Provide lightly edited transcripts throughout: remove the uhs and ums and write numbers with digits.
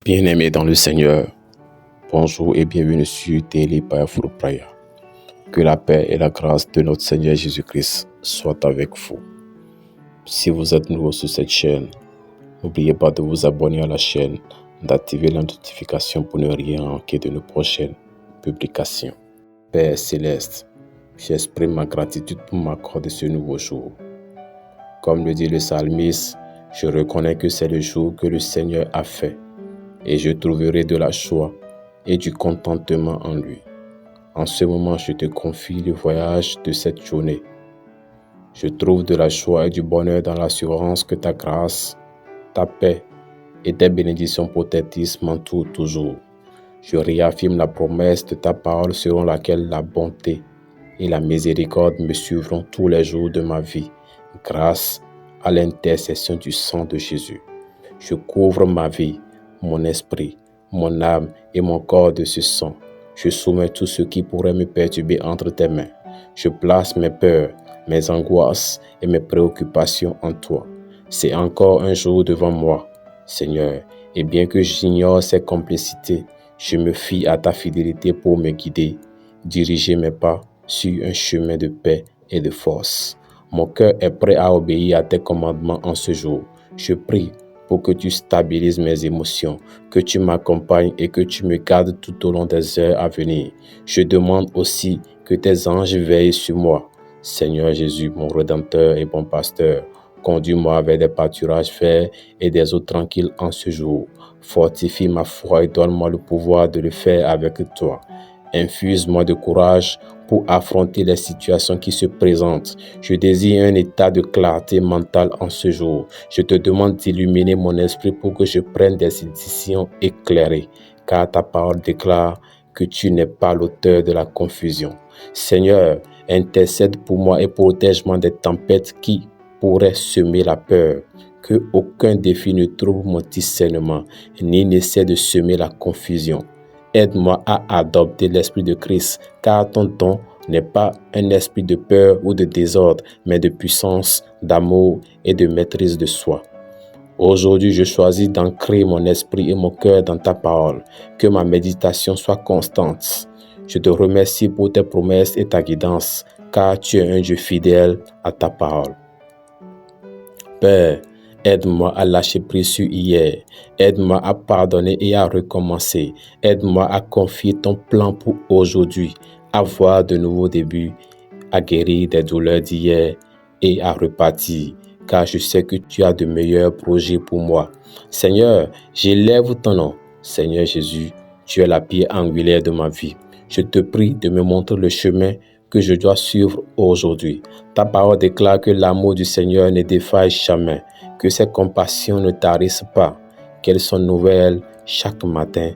Bien-aimés dans le Seigneur, bonjour et bienvenue sur Daily Powerful Prayer. Que la paix et la grâce de notre Seigneur Jésus-Christ soient avec vous. Si vous êtes nouveau sur cette chaîne, n'oubliez pas de vous abonner à la chaîne, d'activer la notification pour ne rien manquer de nos prochaines publications. Père céleste, j'exprime ma gratitude pour m'accorder ce nouveau jour. Comme le dit le psalmiste, je reconnais que c'est le jour que le Seigneur a fait. Et je trouverai de la joie et du contentement en lui. En ce moment, je te confie le voyage de cette journée. Je trouve de la joie et du bonheur dans l'assurance que ta grâce, ta paix et tes bénédictions protectrices m'entourent toujours. Je réaffirme la promesse de ta parole selon laquelle la bonté et la miséricorde me suivront tous les jours de ma vie, grâce à l'intercession du sang de Jésus. Je couvre ma vie, mon esprit, mon âme et mon corps de ce sang. Je soumets tout ce qui pourrait me perturber entre tes mains. Je place mes peurs, mes angoisses et mes préoccupations en toi. C'est encore un jour devant moi, Seigneur, et bien que j'ignore ses complicités, je me fie à ta fidélité pour me guider, diriger mes pas sur un chemin de paix et de force. Mon cœur est prêt à obéir à tes commandements en ce jour. Je prie pour que tu stabilises mes émotions, que tu m'accompagnes et que tu me gardes tout au long des heures à venir. Je demande aussi que tes anges veillent sur moi. Seigneur Jésus, mon Rédempteur et bon pasteur, conduis-moi vers des pâturages verts et des eaux tranquilles en ce jour. Fortifie ma foi et donne-moi le pouvoir de le faire avec toi. Infuse-moi de courage pour affronter les situations qui se présentent. Je désire un état de clarté mentale en ce jour. Je te demande d'illuminer mon esprit pour que je prenne des décisions éclairées, car ta parole déclare que tu n'es pas l'auteur de la confusion. Seigneur, intercède pour moi et protège-moi des tempêtes qui pourraient semer la peur. Que aucun défi ne trouble mon discernement, ni n'essaie de semer la confusion. Aide-moi à adopter l'esprit de Christ, car ton don n'est pas un esprit de peur ou de désordre, mais de puissance, d'amour et de maîtrise de soi. Aujourd'hui, je choisis d'ancrer mon esprit et mon cœur dans ta parole, que ma méditation soit constante. Je te remercie pour tes promesses et ta guidance, car tu es un Dieu fidèle à ta parole. Père, aide-moi à lâcher prise sur hier. Aide-moi à pardonner et à recommencer. Aide-moi à confier ton plan pour aujourd'hui, à voir de nouveaux débuts, à guérir des douleurs d'hier et à repartir, car je sais que tu as de meilleurs projets pour moi. Seigneur, j'élève ton nom. Seigneur Jésus, tu es la pierre angulaire de ma vie. Je te prie de me montrer le chemin que je dois suivre aujourd'hui. Ta parole déclare que l'amour du Seigneur ne défaille jamais, que ses compassions ne tarissent pas, qu'elles sont nouvelles chaque matin.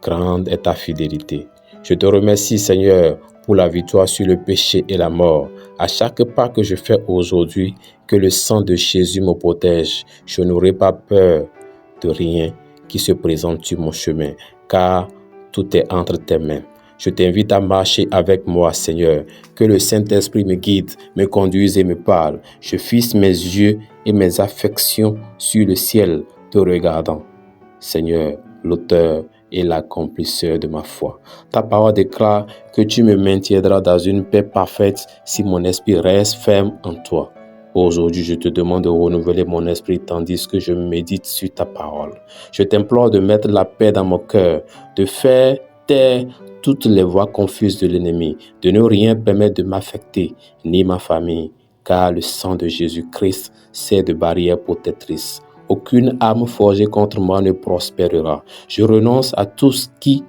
Grande est ta fidélité. Je te remercie, Seigneur, pour la victoire sur le péché et la mort. À chaque pas que je fais aujourd'hui, que le sang de Jésus me protège. Je n'aurai pas peur de rien qui se présente sur mon chemin, car tout est entre tes mains. Je t'invite à marcher avec moi, Seigneur. Que le Saint-Esprit me guide, me conduise et me parle. Je fixe mes yeux et mes affections sur le ciel, te regardant. Seigneur, l'auteur et l'accomplisseur de ma foi. Ta parole déclare que tu me maintiendras dans une paix parfaite si mon esprit reste ferme en toi. Aujourd'hui, je te demande de renouveler mon esprit tandis que je médite sur ta parole. Je t'implore de mettre la paix dans mon cœur, de faire taire toutes les voix confuses de l'ennemi, de ne rien permettre de m'affecter, ni ma famille, car le sang de Jésus-Christ sert de barrière protectrice. Aucune arme forgée contre moi ne prospérera. Je renonce à tout ce qui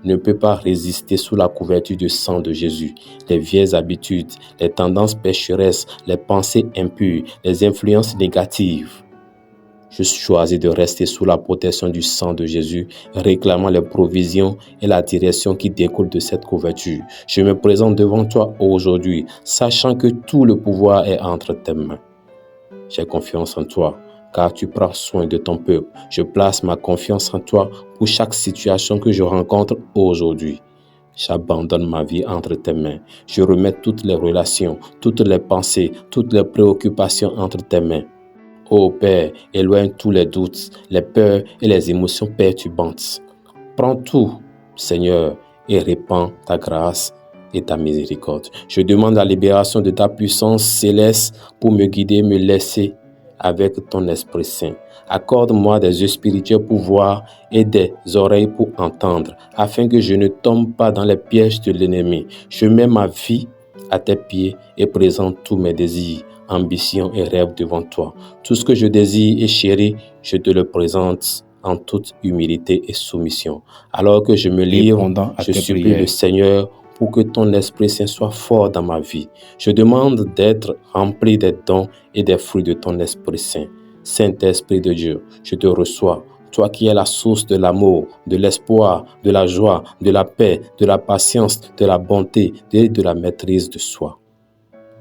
ne peut pas résister sous la couverture du sang de Jésus. Les vieilles habitudes, les tendances pécheresses, les pensées impures, les influences négatives. Je choisis de rester sous la protection du sang de Jésus, réclamant les provisions et la direction qui découlent de cette couverture. Je me présente devant toi aujourd'hui, sachant que tout le pouvoir est entre tes mains. J'ai confiance en toi, car tu prends soin de ton peuple. Je place ma confiance en toi pour chaque situation que je rencontre aujourd'hui. J'abandonne ma vie entre tes mains. Je remets toutes les relations, toutes les pensées, toutes les préoccupations entre tes mains. Ô Père, éloigne tous les doutes, les peurs et les émotions perturbantes. Prends tout, Seigneur, et répands ta grâce et ta miséricorde. Je demande la libération de ta puissance céleste pour me guider, me laisser avec ton Esprit Saint. Accorde-moi des yeux spirituels pour voir et des oreilles pour entendre, afin que je ne tombe pas dans les pièges de l'ennemi. Je mets ma vie à tes pieds et présente tous mes désirs, ambitions et rêves devant toi. Tout ce que je désire et chéris, je te le présente en toute humilité et soumission. Alors que je me livre, je supplie le Seigneur pour que ton Esprit Saint soit fort dans ma vie. Je demande d'être rempli des dons et des fruits de ton Esprit Saint. Saint-Esprit de Dieu, je te reçois, toi qui es la source de l'amour, de l'espoir, de la joie, de la paix, de la patience, de la bonté et de la maîtrise de soi.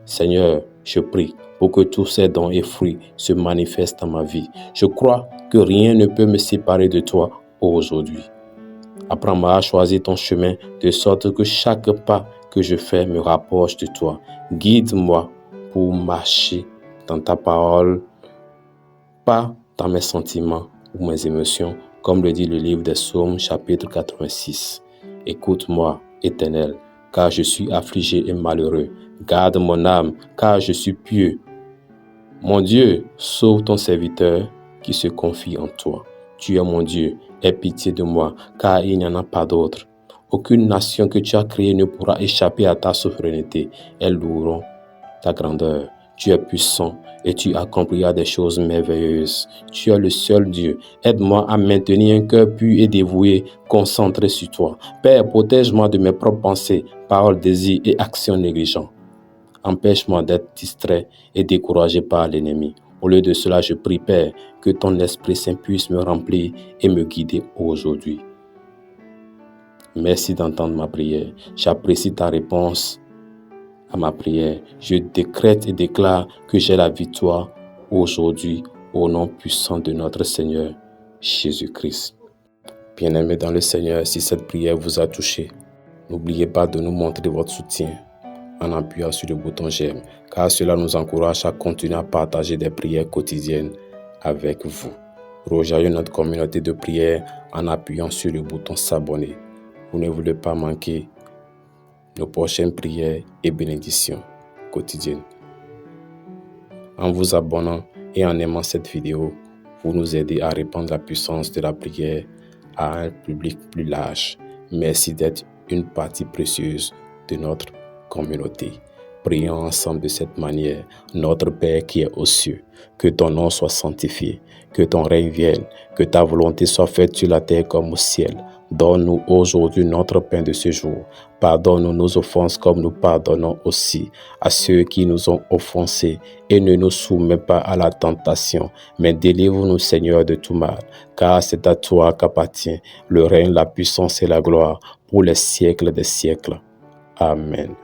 Seigneur, je prie pour que tous ces dons et fruits se manifestent dans ma vie. Je crois que rien ne peut me séparer de toi aujourd'hui. Apprends-moi à choisir ton chemin de sorte que chaque pas que je fais me rapproche de toi. Guide-moi pour marcher dans ta parole, pas dans mes sentiments ou mes émotions, comme le dit le livre des Psaumes, chapitre 86. Écoute-moi, Éternel, car je suis affligé et malheureux. Garde mon âme, car je suis pieux. Mon Dieu, sauve ton serviteur qui se confie en toi. Tu es mon Dieu, aie pitié de moi, car il n'y en a pas d'autre. Aucune nation que tu as créée ne pourra échapper à ta souveraineté. Elles loueront ta grandeur. Tu es puissant et tu accompliras des choses merveilleuses. Tu es le seul Dieu. Aide-moi à maintenir un cœur pur et dévoué, concentré sur toi. Père, protège-moi de mes propres pensées, paroles, désirs et actions négligentes. Empêche-moi d'être distrait et découragé par l'ennemi. Au lieu de cela, je prie, Père, que ton Esprit Saint puisse me remplir et me guider aujourd'hui. Merci d'entendre ma prière. J'apprécie ta réponse à ma prière. Je décrète et déclare que j'ai la victoire aujourd'hui au nom puissant de notre Seigneur Jésus-Christ. Bien-aimés dans le Seigneur, si cette prière vous a touché, n'oubliez pas de nous montrer votre soutien en appuyant sur le bouton j'aime, car cela nous encourage à continuer à partager des prières quotidiennes avec vous. Rejoignez notre communauté de prière en appuyant sur le bouton s'abonner. Vous ne voulez pas manquer nos prochaines prières et bénédictions quotidiennes. En vous abonnant et en aimant cette vidéo, vous nous aidez à répandre la puissance de la prière à un public plus large. Merci d'être une partie précieuse de notre communauté. Prions ensemble de cette manière. Notre Père qui est aux cieux, que ton nom soit sanctifié, que ton règne vienne, que ta volonté soit faite sur la terre comme au ciel. Donne-nous aujourd'hui notre pain de ce jour. Pardonne-nous nos offenses comme nous pardonnons aussi à ceux qui nous ont offensés. Et ne nous soumets pas à la tentation, mais délivre-nous, Seigneur, de tout mal. Car c'est à toi qu'appartient le règne, la puissance et la gloire pour les siècles des siècles. Amen.